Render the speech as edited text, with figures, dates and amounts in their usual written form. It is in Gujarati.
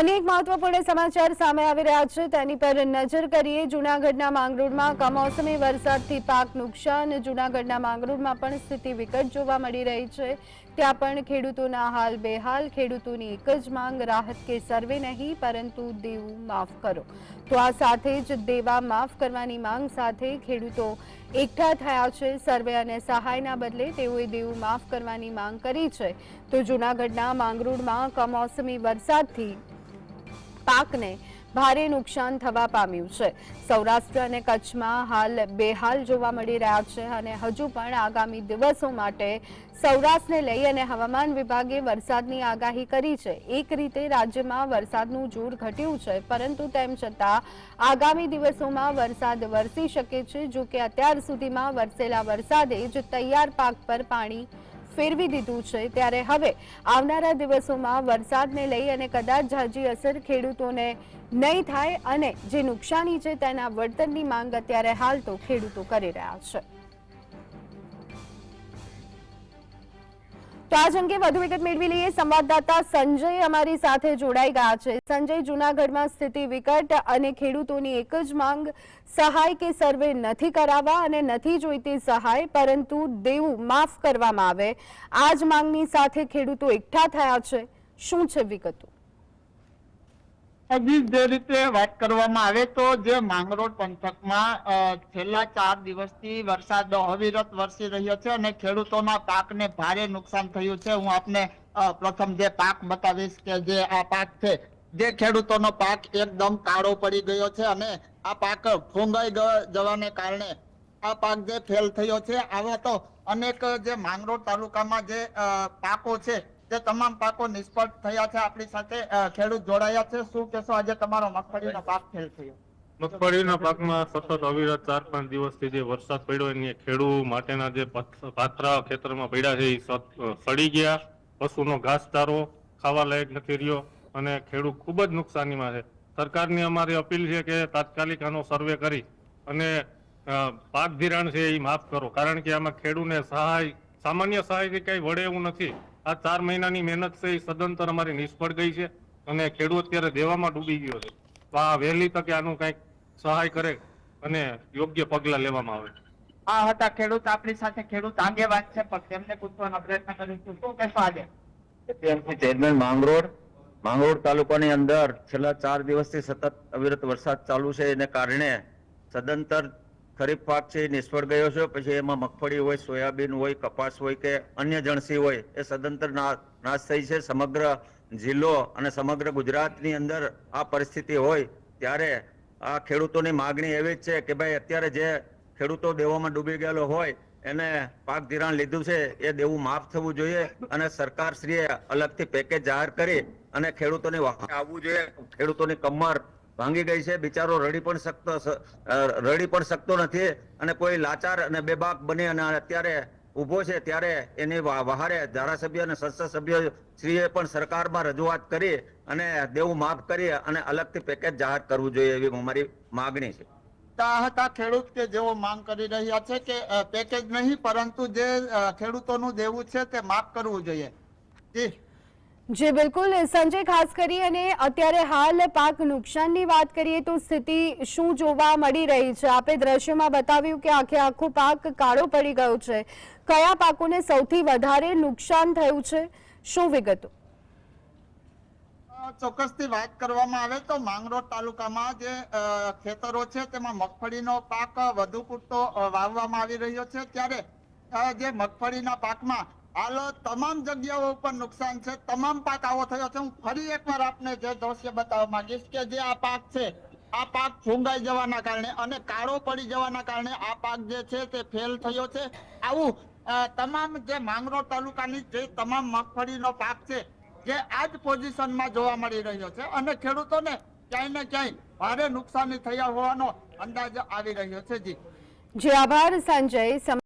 अनेक महत्वपूर्ण समाचार सामे આવી રહ્યા છે તેની પર નજર કરીએ। જૂનાગઢના માંગરોળમાં કમોસમી વરસાદથી પાક નુકસાન। જૂનાગઢના માંગરોળમાં પણ સ્થિતિ વિકટ જોવા મળી રહી છે। ત્યાં પણ ખેડૂતોના હાલ બેહાલ। ખેડૂતોની એક જ માંગ રાહત કે સર્વે નહીં પરંતુ દેવું માફ કરો। તો આ સાથે જ દેવા માફ કરવાની માંગ સાથે ખેડૂતો એકઠા થયા છે। સર્વે અને સહાયના બદલે તેઓએ દેવું માફ કરવાની માંગ કરી છે। તો જૂનાગઢના માંગરોળમાં કમોસમી વરસાદથી પાકને ભારે નુકસાન થવા પામ્યું છે। સૌરાષ્ટ્ર અને કચ્છમાં હાલ બેહાલ જોવા મળી રહ્યા છે અને હજુ પણ આગામી દિવસો માટે સૌરાષ્ટ્રને લઈ અને હવામાન વિભાગે વરસાદની આગાહી કરી છે। એક રીતે રાજ્યમાં વરસાદનું જોર ઘટ્યું છે પરંતુ તેમ છતાં આગામી દિવસોમાં વરસાદ વરસી શકે છે। જો કે અત્યાર સુધીમાં વરસેલા વરસાદે જ તૈયાર પાક પર પાણી ફેરવી દીધું છે ત્યારે હવે આવનારા દિવસોમાં વરસાદને લઈ અને કદાચ ઝાઝી અસર ખેડૂતોને નહીં થાય અને જે નુકસાની છે તેના વળતરની માંગ અત્યારે હાલ તો ખેડૂતો કરી રહ્યા છે। તો આજ અંગે વધુ વિગત મેળવી લઈએ। સંવાદદાતા સંજય અમારી સાથે જોડાઈ ગયા છે। સંજય, જૂનાગઢમાં સ્થિતિ વિકટ અને ખેડૂતોની એક જ માંગ સહાય કે સર્વે નથી કરાવવા અને નથી જોઈતી સહાય પરંતુ દેવું માફ કરવામાં આવે। આ જ માંગની સાથે ખેડૂતો એકઠા થયા છે। શું છે વિગતો? હજી જે રીતે વાત કરવામાં આવે તો જે માંગરોળ પંથકમાં છેલ્લા 4 દિવસથી વરસાદ અવિરત વરસી રહ્યો છે અને ખેડૂતોના પાકને ભારે નુકસાન થયું છે। હું આપને પ્રથમ જે પાક બતાવીશ કે જે આ પાક છે, જે ખેડૂતોનો પાક એકદમ કાળો પડી ગયો છે અને આ પાક ફૂંગાઈ જવાને કારણે આ પાક જે ફેલ થયો છે। આવા તો અનેક જે માંગરોળ તાલુકામાં જે પાકો છે તે તમામ પાકો નિષ્ફળ થયા છે। આપણી સાથે ખેડૂત જોડાયા છે। શું કહેશો, આજે તમારો મગફળીનો પાક ફેલ થયો? મગફળીના પાકમાં સતત અવિરત 4-5 દિવસથી જે વરસાદ પડ્યો એની ખેડૂત માટેના જે પાથરા ખેતરમાં પડ્યા છે એ સડી ગયા। પશુનો ઘાસચારો ખાવા લાયક નથી રહ્યો અને ખેડૂત ખૂબ જ નુકસાનીમાં છે। સરકારની અમારી અપીલ છે કે તાત્કાલિક આનો સર્વે કરી અને પાક ધિરાણ છે એ માફ કરો, કારણ કે આમાં ખેડૂતને સહાય સામાન્ય સહાયથી કઈ વળે એવું નથી। આ 4 મહિનાની મહેનત છે એ સદંતર અમારી નિષ્ફળ ગઈ છે અને ખેડૂત અત્યારે દેવામાં ડૂબી ગયો છે। તો આ વહેલી તકે આનું કંઈક સહાય કરે અને યોગ્ય પગલાં લેવામાં આવે। આ હતા ખેડૂત, આપણી સાથે ખેડૂત આગેવાન છે પણ તેમને પૂછવાનો પ્રયત્ન કરીશું। શું કહેશો આજે? ચેરમેન માંગરોળ તાલુકાની અંદર છેલ્લા 4 દિવસથી સતત અવિરત વરસાદ ચાલુ છે એને કારણે સદંતર ખરીફ પાક છે એ નિષ્ફળ ગયો છે। પછી એમાં મગફળી હોય, સોયાબીન હોય, કપાસ હોય કે અન્ય જણસી હોય એ સદંતર નાશ થઈ છે। સમગ્ર જિલ્લો અને સમગ્ર ગુજરાતની અંદર આ પરિસ્થિતિ હોય ત્યારે આ ખેડૂતોની માગણી એવી જ છે કે ભાઈ અત્યારે જે ખેડૂતો દેવામાં ડૂબી ગયેલો હોય એને પાક ધિરાણ લીધું છે એ દેવું માફ થવું જોઈએ અને સરકારશ્રીએ અલગથી પેકેજ જાહેર કરી અને ખેડૂતોની વહારે આવવું જોઈએ। ખેડૂતોની કમર ભાંગી ગઈ છે, બિચારો રડી પણ શકતો નથી અને કોઈ લાચાર અને બેબાક બની અને અત્યારે ઉભો છે ત્યારે એની વહારે ધારાસભ્ય અને સંસદ સભ્ય શ્રીએ પણ સરકારમાં રજૂઆત કરી અને દેવું માફ કરી અને અલગથી પેકેજ જાહેર કરવું જોઈએ એવી અમારી માગણી છે। હતા ખેડૂત કે જેઓ માંગ કરી રહ્યા છે કે પેકેજ નહીં પરંતુ જે ખેડૂતોનું દેવું છે તે માફ કરવું જોઈએ। જી બિલકુલ સંજય, ખાસ કરી અને અત્યારે હાલ પાક નુકસાનની વાત કરીએ તો સ્થિતિ શું જોવા મળી રહી છે? આપે દ્રશ્યમાં બતાવ્યું કે આખો પાક કાળો પડી ગયો છે। કયા પાકોને સૌથી વધારે નુકસાન થયું છે? શું વિગતો? ચોક્કસથી વાત કરવામાં આવે તો માંગરોળ તાલુકામાં જે ખેતરો છે તેમાં મગફળીનો પાક વધુ પૂરતો વાવવામાં આવી રહ્યો છે ત્યારે જે મગફળીના પાકમાં હાલ તમામ જગ્યાઓ ઉપર નુકસાન છે। તમામ પાક આવો થયો છે। હું ફરી એકવાર આપને જે દ્રશ્ય બતાવવા માંગીશ કે જે આ પાક છે આ પાક ફૂંગાઈ જવાના કારણે અને કાળો પડી જવાના કારણે આ પાક જે છે તે ફેલ થયો છે। આવું તમામ જે માંગરોળ તાલુકાની જે તમામ મગફળીનો પાક છે જે આ જ પોઝિશનમાં જોવા મળી રહ્યો છે અને ખેડૂતોને ક્યાંય ને ક્યાંય ભારે નુકસાની થયા હોવાનો અંદાજ આવી રહ્યો છે। જી આભાર સંજય।